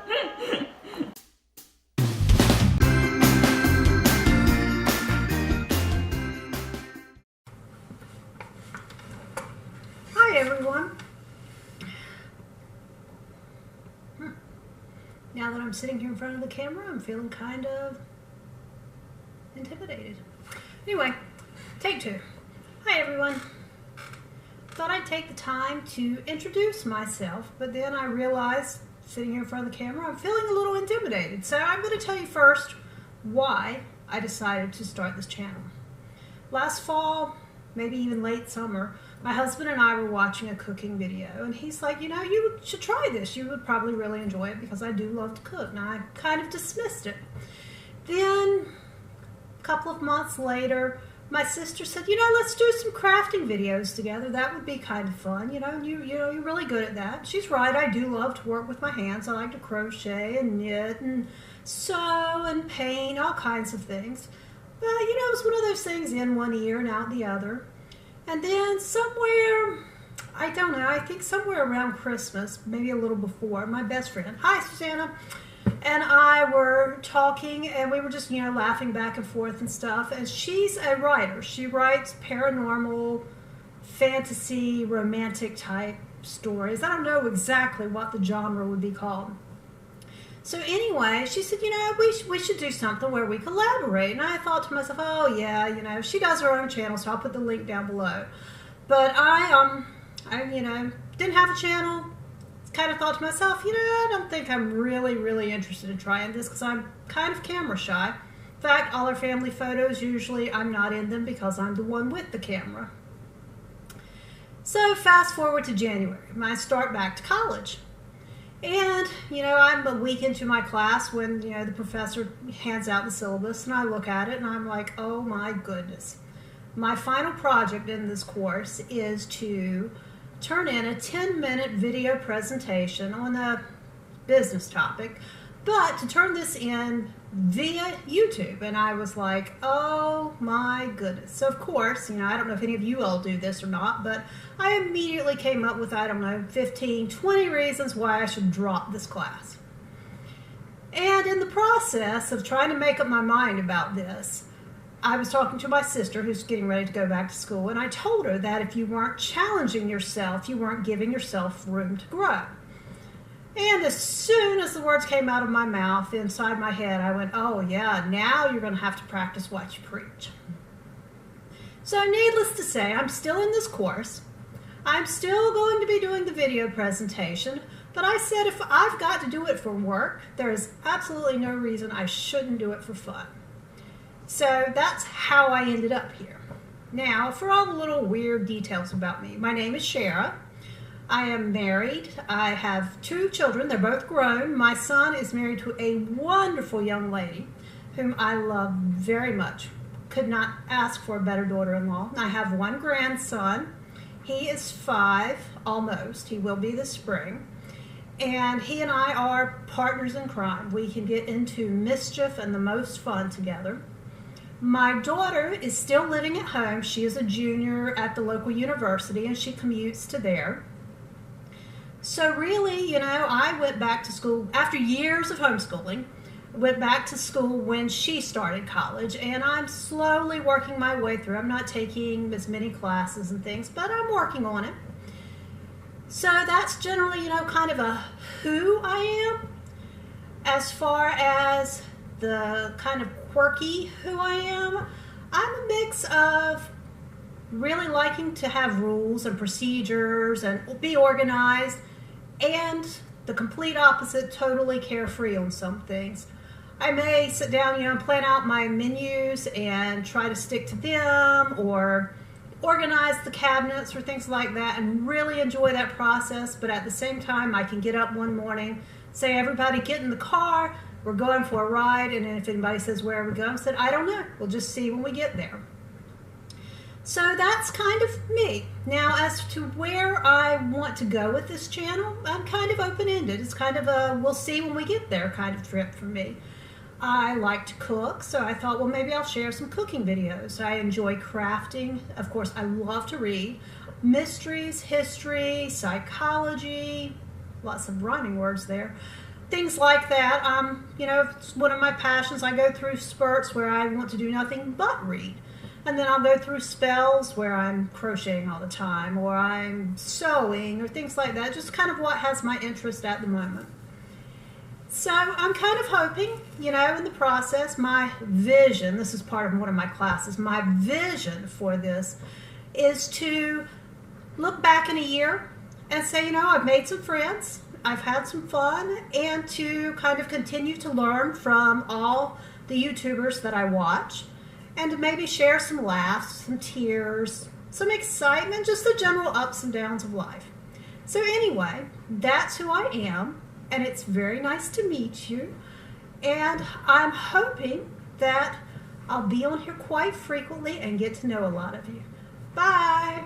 Hi everyone. Now that I'm sitting here in front of the camera, I'm feeling kind of intimidated. Anyway, take two. Hi everyone. Thought I'd take the time to introduce myself, but then I realized, sitting here in front of the camera, I'm feeling a little intimidated. So I'm going to tell you first why I decided to start this channel. Last fall, maybe even late summer, my husband and I were watching a cooking video, and he's like, you know, you should try this. You would probably really enjoy it because I do love to cook. And I kind of dismissed it. Then, a couple of months later, my sister said, you know, let's do some crafting videos together. That would be kind of fun. You know, you're really good at that. She's right. I do love to work with my hands. I like to crochet and knit and sew and paint, all kinds of things. But, you know, it was one of those things in one ear and out the other. And then somewhere, I don't know, I think somewhere around Christmas, maybe a little before, my best friend, hi Susanna, and I were talking, and we were just, you know, laughing back and forth and stuff. And she's a writer. She writes paranormal, fantasy, romantic type stories. I don't know exactly what the genre would be called. So anyway, she said, you know, we should do something where we collaborate. And I thought to myself, oh yeah, you know, she does her own channel, so I'll put the link down below. But I you know, didn't have a channel. Kind of thought to myself, you know, I don't think I'm really interested in trying this because I'm kind of camera shy. In fact, all our family photos, usually I'm not in them because I'm the one with the camera. So fast forward to January, I start back to college. And, you know, I'm a week into my class when, you know, the professor hands out the syllabus, and I look at it and I'm like, oh my goodness. My final project in this course is to turn in a 10-minute video presentation on a business topic, but to turn this in via YouTube. And I was like, oh my goodness. So of course, you know, I don't know if any of you all do this or not, but I immediately came up with, I don't know, 15, 20 reasons why I should drop this class. And in the process of trying to make up my mind about this, I was talking to my sister who's getting ready to go back to school, and I told her that if you weren't challenging yourself, you weren't giving yourself room to grow. And as soon as the words came out of my mouth, inside my head, I went, oh yeah, now you're going to have to practice what you preach. So needless to say, I'm still in this course. I'm still going to be doing the video presentation, but I said if I've got to do it for work, there is absolutely no reason I shouldn't do it for fun. So that's how I ended up here. Now, for all the little weird details about me, my name is Shara. I am married. I have 2 children. They're both grown. My son is married to a wonderful young lady whom I love very much. Could not ask for a better daughter-in-law. I have 1 grandson. He is 5, almost. He will be this spring. And he and I are partners in crime. We can get into mischief and the most fun together. My daughter is still living at home. She is a junior at the local university, and she commutes to there. So really, you know, I went back to school after years of homeschooling, went back to school when she started college, and I'm slowly working my way through. I'm not taking as many classes and things, but I'm working on it. So that's generally, you know, kind of a who I am. As far as the kind of quirky who I am, I'm a mix of really liking to have rules and procedures and be organized, and the complete opposite, totally carefree on some things. I may sit down, you know, and plan out my menus and try to stick to them, or organize the cabinets or things like that, and really enjoy that process. But at the same time, I can get up one morning, say, everybody get in the car, we're going for a ride, and if anybody says, where are we going? I said, I don't know, we'll just see when we get there. So that's kind of me. Now, as to where I want to go with this channel, I'm kind of open-ended. It's kind of a we'll see when we get there kind of trip for me. I like to cook, so I thought, well, maybe I'll share some cooking videos. I enjoy crafting. Of course, I love to read. Mysteries, history, psychology, lots of rhyming words there. things like that. You know, it's one of my passions. I go through spurts where I want to do nothing but read. And then I'll go through spells where I'm crocheting all the time, or I'm sewing, or things like that. Just kind of what has my interest at the moment. So I'm kind of hoping, you know, in the process, my vision, this is part of one of my classes, my vision for this is to look back in a year and say, you know, I've made some friends, I've had some fun, and to kind of continue to learn from all the YouTubers that I watch, and to maybe share some laughs, some tears, some excitement, just the general ups and downs of life. So anyway, that's who I am, and it's very nice to meet you, and I'm hoping that I'll be on here quite frequently and get to know a lot of you. Bye!